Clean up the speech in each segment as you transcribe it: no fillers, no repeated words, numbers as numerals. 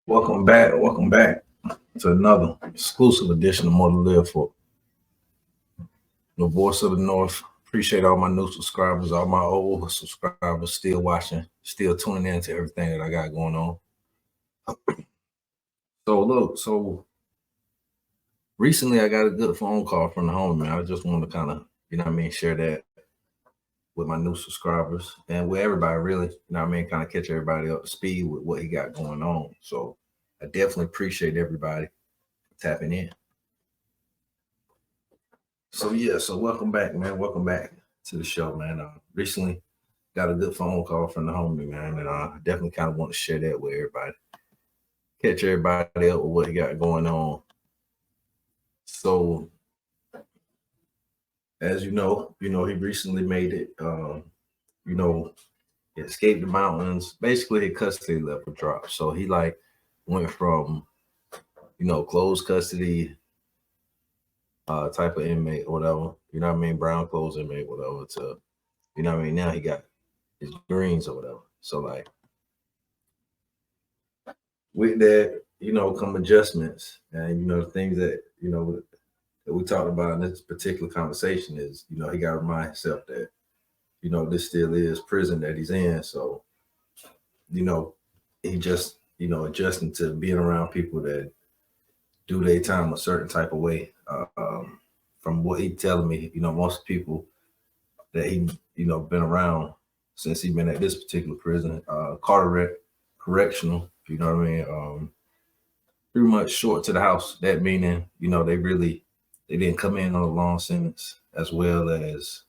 Welcome back to another exclusive edition of More to Live For. The voice of the North. Appreciate all my new subscribers, all my old subscribers still watching, still tuning in to everything that I got going on. So recently I got a good phone call from the home, man. I just wanted to kind of, share that with my new subscribers and with everybody really, kind of catch everybody up to speed with what he got going on. So I definitely appreciate everybody tapping in. So welcome back, man. Welcome back to the show, man. Recently got a good phone call from the homie, man, and I definitely kind of want to share that with everybody. Catch everybody up with what he got going on. So, as he recently made it. He escaped the mountains. Basically, his custody level dropped. So he like went from closed custody type of inmate or whatever. Brown clothes inmate, whatever. To now he got his greens or whatever. So like with that, come adjustments and the things that that we talked about in this particular conversation is he got to remind himself that this still is prison that he's in. So he just adjusting to being around people that do their time a certain type of way. From what he telling me, most people that he been around since he been at this particular prison, Carteret Correctional, pretty much short to the house. That meaning, they didn't come in on a long sentence, as well as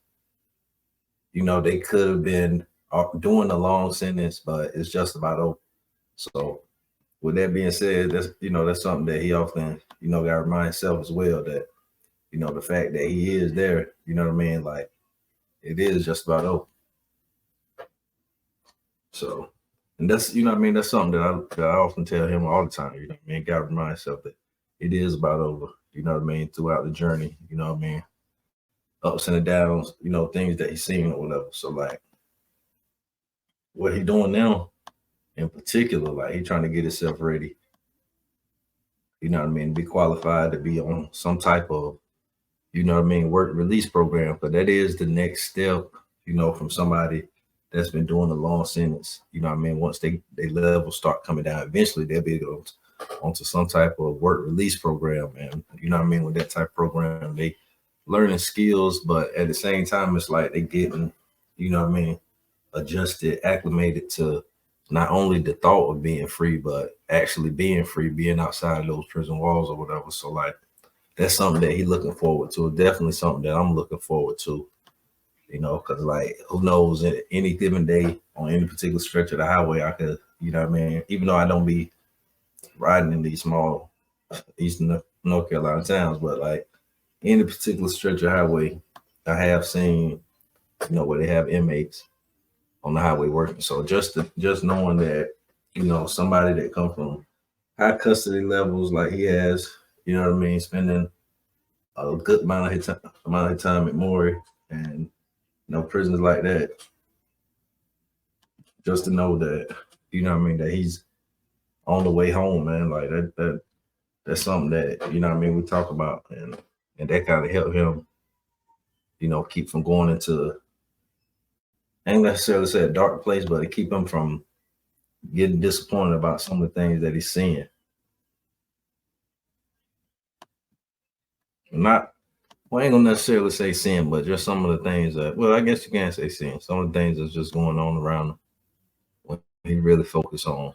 they could have been doing a long sentence, but it's just about over. So with that being said, that's something that he often got to remind himself as well, that the fact that he is there, like it is just about over. So, and that's that's something that I often tell him all the time. Got to remind himself that it is about over. Throughout the journey. Ups and downs. Things that he's seen or whatever. So like, what he doing now, in particular, like he trying to get himself ready. Be qualified to be on some type of, work release program. But that is the next step. From somebody that's been doing a long sentence. Once they level start coming down, eventually they'll be able to onto some type of work release program. And with that type of program, they learning skills, but at the same time, it's like they getting, adjusted, acclimated to not only the thought of being free, but actually being free, being outside of those prison walls or whatever. So like that's something that he's looking forward to. Definitely something that I'm looking forward to. Because like who knows, any given day on any particular stretch of the highway, I could, even though I don't be riding in these small Eastern North Carolina towns, but like any particular stretch of highway, I have seen, where they have inmates on the highway working. So just knowing that, somebody that come from high custody levels like he has, spending a good amount of his time at Maury and prisons like that, just to know that, that he's on the way home, man. Like that's something that, we talk about and that kind of help him, keep from going into, ain't necessarily say a dark place, but it keep him from getting disappointed about some of the things that he's seeing. Not, well, I ain't gonna necessarily say sin, but just some of the things that, well, I guess you can say sin. Some of the things that's just going on around him when he really focus on,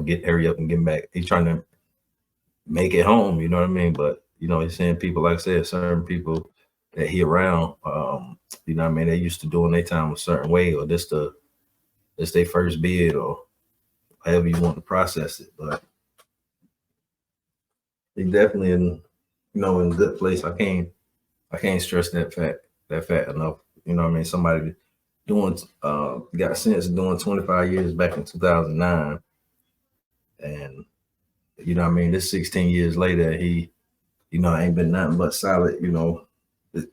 get hurry up and get back. He's trying to make it home, you know what I mean? But he's seeing people, like I said, certain people that he around, they used to doing their time a certain way, or this their first bid, or however you want to process it. But he definitely in in a good place. I can't stress that fact enough. Somebody doing got sentenced doing 25 years back in 2009, and this 16 years later, he ain't been nothing but solid.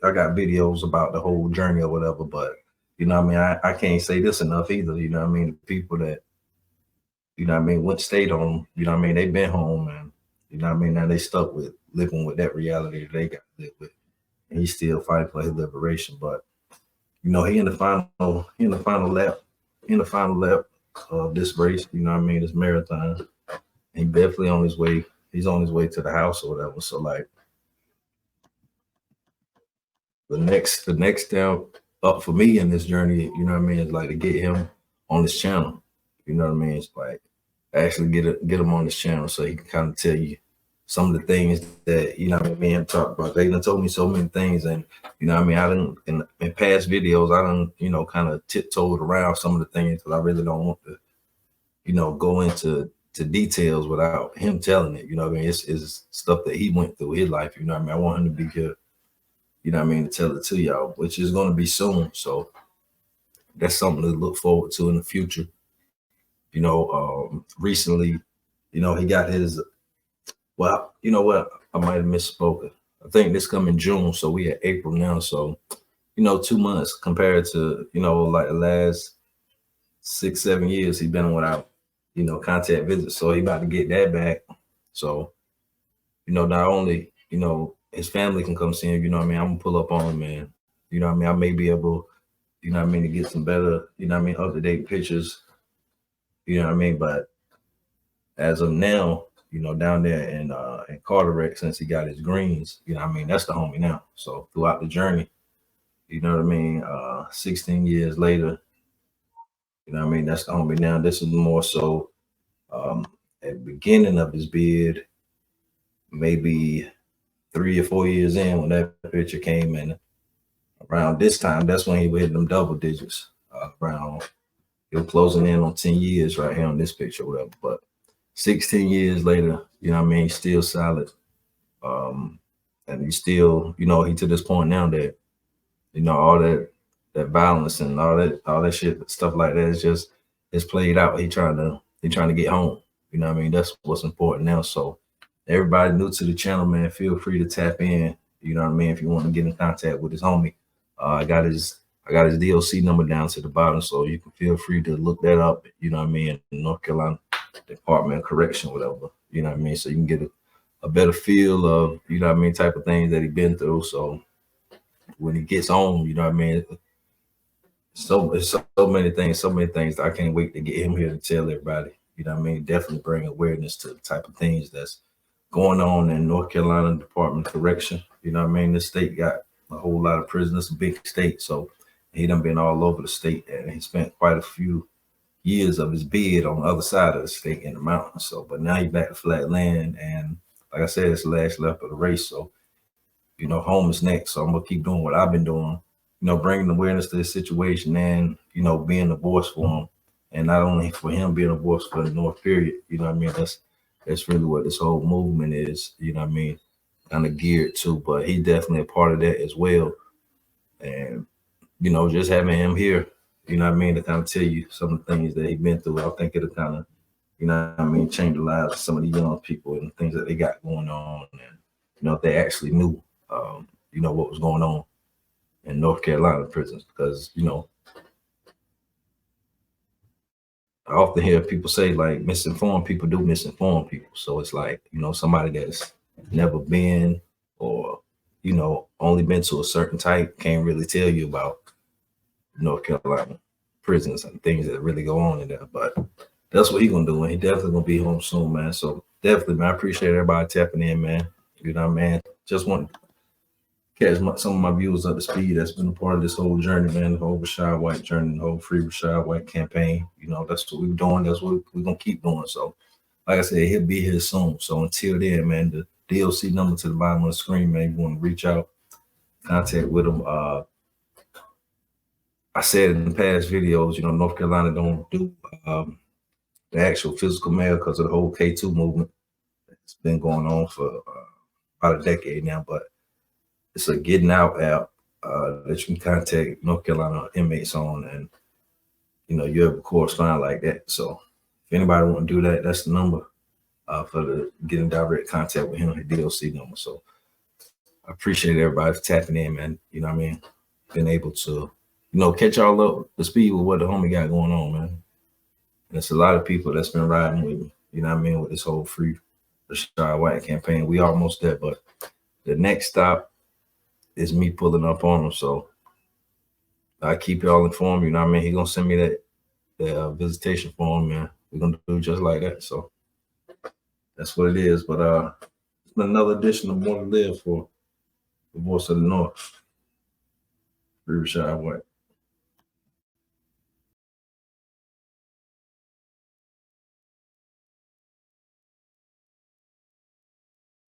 I got videos about the whole journey or whatever, but I can't say this enough either. The people that you know what I mean, went stayed on them, you know what I mean, they been home and you know what I mean, now they stuck with living with that reality that they got to live with. And he's still fighting for his liberation. But you know, he in the final lap, in the final lap of this race, you know what I mean, this marathon. He definitely on his way, he's on his way to the house or whatever. So like the next step up for me in this journey, you know what I mean, is like to get him on this channel. You know what I mean? It's like actually get him on this channel so he can kind of tell you some of the things that you know what I mean him talk about. They done told me so many things, and you know what I mean I didn't in past videos I done you know kind of tiptoed around some of the things because I really don't want to you know go into details without him telling it. You know what I mean? It's stuff that he went through his life. You know what I mean? I want him to be here you know what I mean, to tell it to y'all, which is going to be soon. So that's something to look forward to in the future. You know, recently, you know, he got his, well, you know what? I might have misspoken. I think this coming June. So we at April now. So, you know, 2 months compared to, you know, like the last 6, 7 years he been without, you know, contact visits. So he about to get that back. So, you know, not only, you know, his family can come see him, you know what I mean? I'm gonna pull up on him, man. You know what I mean? I may be able you know what I mean, to get some better, you know what I mean, up to date pictures, you know what I mean. But as of now, you know, down there in Carteret, since he got his greens, you know what I mean, that's the homie now. So throughout the journey, you know what I mean, 16 years later, you know what I mean, that's the homie now. This is more so um at the beginning of his bid, maybe 3 or 4 years in when that picture came in around this time, that's when he was hitting them double digits. Around You're closing in on 10 years right here on this picture, whatever. But 16 years later, you know what I mean, still solid. Um, and he's still, you know, he to this point now that, you know, all that violence and all that shit, stuff like that is just it's played out. He trying to get home. You know what I mean? That's what's important now. So everybody new to the channel, man, feel free to tap in. You know what I mean? If you want to get in contact with his homie, I got his DOC number down to the bottom, so you can feel free to look that up. You know what I mean? In North Carolina Department of Correction, whatever. You know what I mean? So you can get a better feel of you know what I mean type of things that he been through. So when he gets home, you know what I mean. So many things that I can't wait to get him here to tell everybody. You know what I mean? Definitely bring awareness to the type of things that's going on in North Carolina Department of Correction. You know what I mean? This state got a whole lot of prisoners, a big state. So he done been all over the state and he spent quite a few years of his bid on the other side of the state in the mountains. So, but now he's back to flat land. And like I said, it's the last lap of the race. So, you know, home is next. So I'm going to keep doing what I've been doing, you know, bringing awareness to this situation and, you know, being a voice for him. And not only for him being a voice for the North period, you know what I mean? That's really what this whole movement is, you know what I mean? Kind of geared to, but he definitely a part of that as well. And, you know, just having him here, you know what I mean, to kind of tell you some of the things that he's been through, I think it'll kind of, you know what I mean, change the lives of some of the young people and things that they got going on. And, you know, if they actually knew, you know, what was going on in North Carolina prisons, because, you know, I often hear people say like misinformed people do misinform people. So it's like, you know, somebody that's never been or, you know, only been to a certain type can't really tell you about North Carolina prisons and things that really go on in there. But that's what he gonna do. And he definitely gonna be home soon, man. So definitely, man, I appreciate everybody tapping in, man. You know, man. Just want to catch some of my viewers up to speed. That's been a part of this whole journey, man. The whole Rashad White journey, the whole Free Rashad White campaign. You know, that's what we're doing. That's what we're gonna keep doing. So, like I said, he'll be here soon. So until then, man, the DOC number to the bottom of the screen, man. You want to reach out, contact with him. I said in the past videos, you know, North Carolina don't do the actual physical mail because of the whole K2 movement. It's been going on for about a decade now, but it's a getting out app that you can contact North Carolina inmates on, and you know you have a correspond like that. So if anybody want to do that, that's the number for the getting direct contact with him, the DOC number. So I appreciate everybody for tapping in, man. You know what I mean? Been able to, you know, catch y'all up to speed with what the homie got going on, man. And it's a lot of people that's been riding with me, you know what I mean, with this whole free Rashad White campaign. We almost there, but the next stop is me pulling up on him. So I keep y'all informed, you know what I mean? He gonna send me that visitation form, man. We're gonna do just like that. So that's what it is. But it's been another edition of More to Live for the Voice of the North. Free Rashad White.